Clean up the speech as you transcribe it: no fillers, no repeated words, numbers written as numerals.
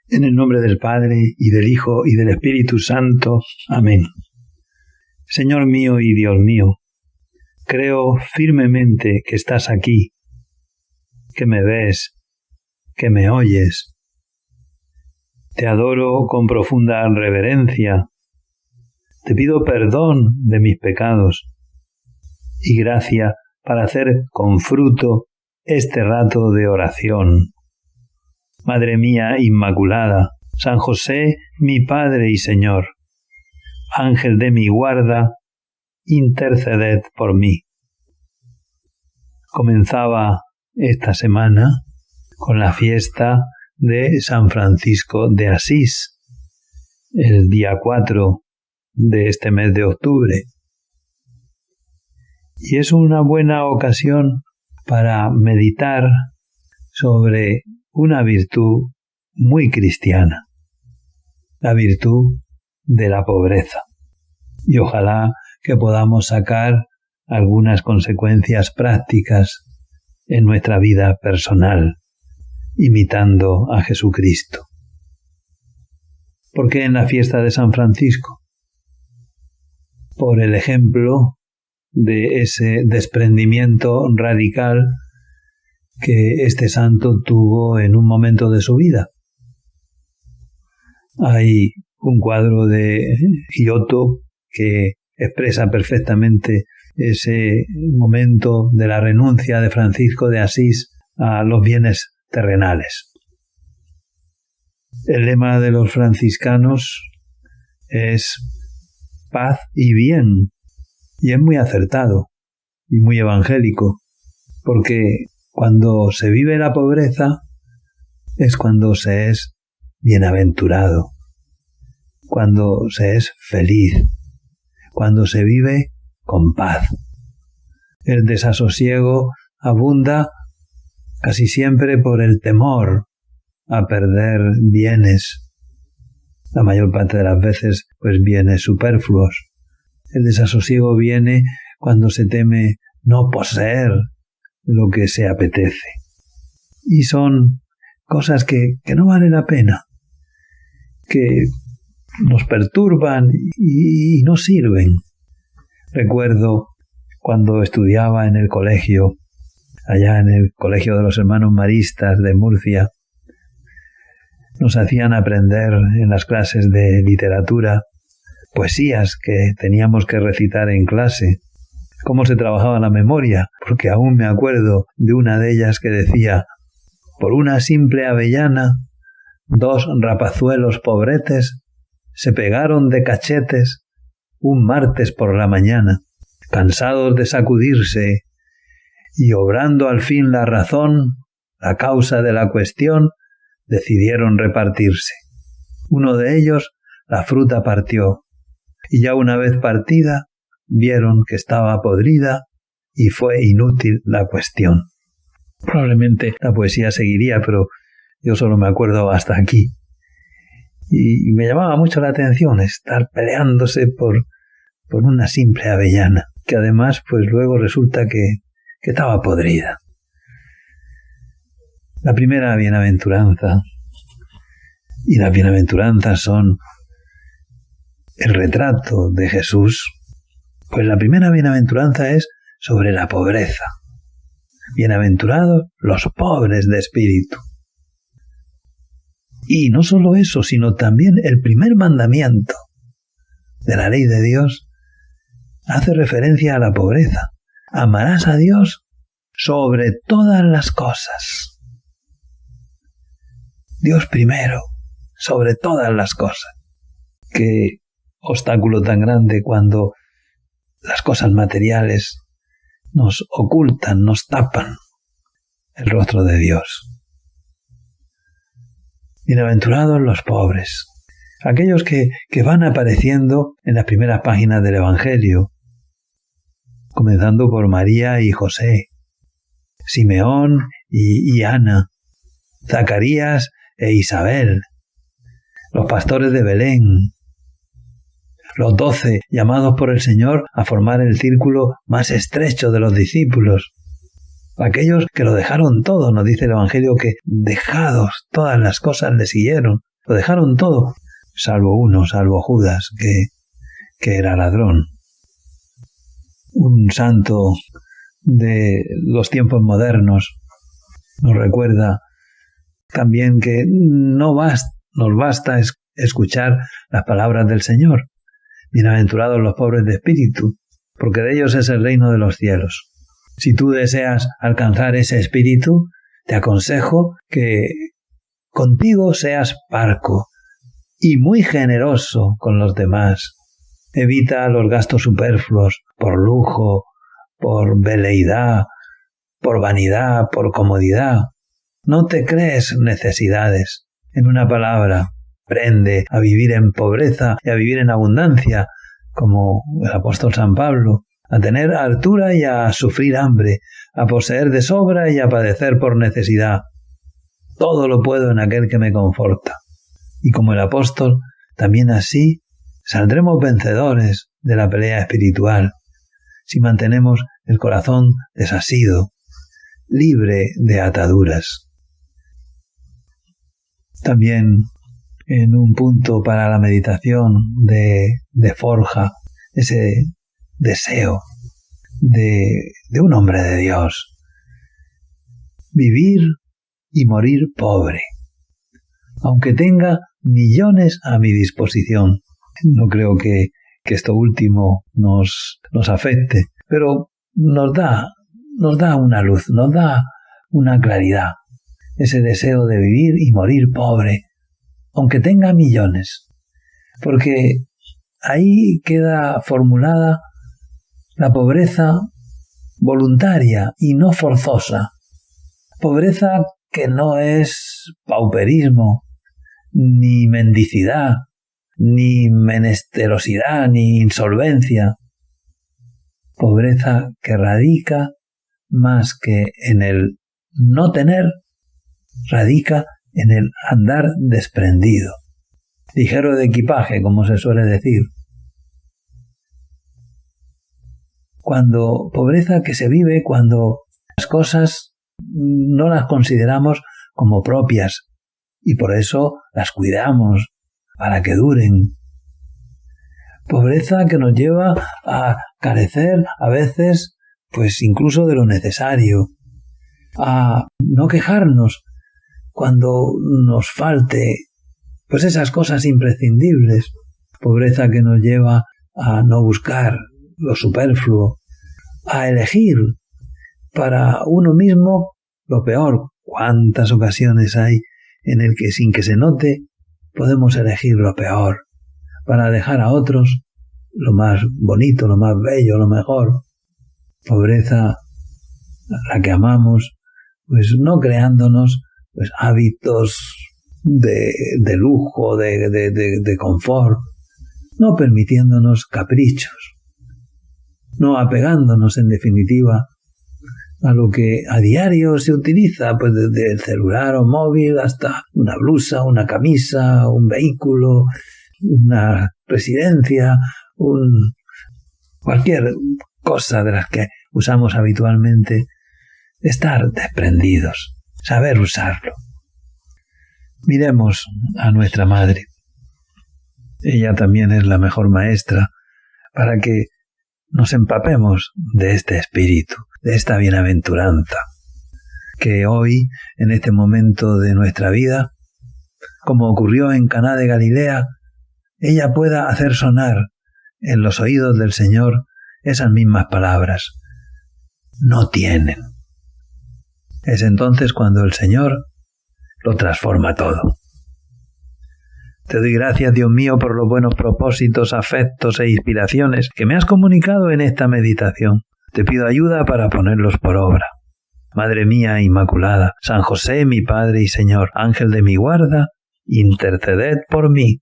En el nombre del Padre, y del Hijo, y del Espíritu Santo. Amén. Señor mío y Dios mío, creo firmemente que estás aquí, que me ves, que me oyes. Te adoro con profunda reverencia. Te pido perdón de mis pecados y gracia para hacer con fruto este rato de oración. Madre mía Inmaculada, San José, mi Padre y Señor, Ángel de mi guarda, interceded por mí. Comenzaba esta semana con la fiesta de San Francisco de Asís, el día 4 de este mes de octubre. Y es una buena ocasión para meditar sobre una virtud muy cristiana, la virtud de la pobreza. Y ojalá que podamos sacar algunas consecuencias prácticas en nuestra vida personal, imitando a Jesucristo. ¿Por qué en la fiesta de San Francisco? Por el ejemplo de ese desprendimiento radical que este santo tuvo en un momento de su vida. Hay un cuadro de Giotto que expresa perfectamente ese momento de la renuncia de Francisco de Asís a los bienes terrenales. El lema de los franciscanos es paz y bien, y es muy acertado y muy evangélico, porque cuando se vive la pobreza es cuando se es bienaventurado, cuando se es feliz, cuando se vive con paz. El desasosiego abunda casi siempre por el temor a perder bienes, la mayor parte de las veces pues bienes superfluos. El desasosiego viene cuando se teme no poseer lo que se apetece. Y son cosas que no vale la pena, que nos perturban y no sirven. Recuerdo cuando estudiaba en el colegio, allá en el Colegio de los Hermanos Maristas de Murcia, nos hacían aprender en las clases de literatura poesías que teníamos que recitar en clase. Cómo se trabajaba la memoria, porque aún me acuerdo de una de ellas que decía: por una simple avellana, 2 rapazuelos pobretes se pegaron de cachetes un martes por la mañana, cansados de sacudirse y obrando al fin la razón, la causa de la cuestión, decidieron repartirse. Uno de ellos la fruta partió, y ya una vez partida, vieron que estaba podrida y fue inútil la cuestión. Probablemente la poesía seguiría, pero yo solo me acuerdo hasta aquí. Y me llamaba mucho la atención estar peleándose por una simple avellana, que además pues luego resulta que estaba podrida. La primera bienaventuranza, y las bienaventuranzas son el retrato de Jesús, pues la primera bienaventuranza es sobre la pobreza. Bienaventurados los pobres de espíritu. Y no solo eso, sino también el primer mandamiento de la ley de Dios hace referencia a la pobreza. Amarás a Dios sobre todas las cosas. Dios primero, sobre todas las cosas. Qué obstáculo tan grande cuando las cosas materiales nos ocultan, nos tapan el rostro de Dios. Bienaventurados los pobres, aquellos que van apareciendo en las primeras páginas del Evangelio, comenzando por María y José, Simeón y Ana, Zacarías e Isabel, los pastores de Belén, los 12 llamados por el Señor a formar el círculo más estrecho de los discípulos, aquellos que lo dejaron todo, nos dice el Evangelio que dejados todas las cosas le siguieron, Lo dejaron todo, salvo Judas, que era ladrón. Un santo de los tiempos modernos nos recuerda también que nos basta escuchar las palabras del Señor. Bienaventurados los pobres de espíritu, porque de ellos es el reino de los cielos. Si tú deseas alcanzar ese espíritu, te aconsejo que contigo seas parco y muy generoso con los demás. Evita los gastos superfluos por lujo, por veleidad, por vanidad, por comodidad. No te crees necesidades. En una palabra, aprende a vivir en pobreza y a vivir en abundancia, como el apóstol San Pablo, a tener hartura y a sufrir hambre, a poseer de sobra y a padecer por necesidad. Todo lo puedo en aquel que me conforta. Y como el apóstol, también así saldremos vencedores de la pelea espiritual, si mantenemos el corazón desasido, libre de ataduras. También en un punto para la meditación de Forja, ese deseo de un hombre de Dios. Vivir y morir pobre, aunque tenga millones a mi disposición. No creo que esto último nos afecte, pero nos da una luz, nos da una claridad. Ese deseo de vivir y morir pobre, aunque tenga millones. Porque ahí queda formulada la pobreza voluntaria y no forzosa. Pobreza que no es pauperismo, ni mendicidad, ni menesterosidad, ni insolvencia. Pobreza que radica más que en el no tener, radica en el andar desprendido, ligero de equipaje, como se suele decir. Pobreza que se vive cuando las cosas no las consideramos como propias y por eso las cuidamos para que duren. Pobreza que nos lleva a carecer a veces, pues incluso de lo necesario, a no quejarnos cuando nos falte, pues esas cosas imprescindibles. Pobreza que nos lleva a no buscar lo superfluo, a elegir para uno mismo lo peor. ¿Cuántas ocasiones hay en el que sin que se note podemos elegir lo peor para dejar a otros lo más bonito, lo más bello, lo mejor? Pobreza a la que amamos, pues no creándonos pues hábitos de lujo, de confort, no permitiéndonos caprichos, no apegándonos en definitiva a lo que a diario se utiliza, pues desde el celular o móvil hasta una blusa, una camisa, un vehículo, una residencia, cualquier cosa de las que usamos habitualmente. Estar desprendidos, saber usarlo. Miremos a nuestra madre. Ella también es la mejor maestra para que nos empapemos de este espíritu, de esta bienaventuranza, que hoy, en este momento de nuestra vida, como ocurrió en Caná de Galilea, ella pueda hacer sonar en los oídos del Señor esas mismas palabras. No tienen. Es entonces cuando el Señor lo transforma todo. Te doy gracias, Dios mío, por los buenos propósitos, afectos e inspiraciones que me has comunicado en esta meditación. Te pido ayuda para ponerlos por obra. Madre mía Inmaculada, San José, mi Padre y Señor, Ángel de mi guarda, interceded por mí.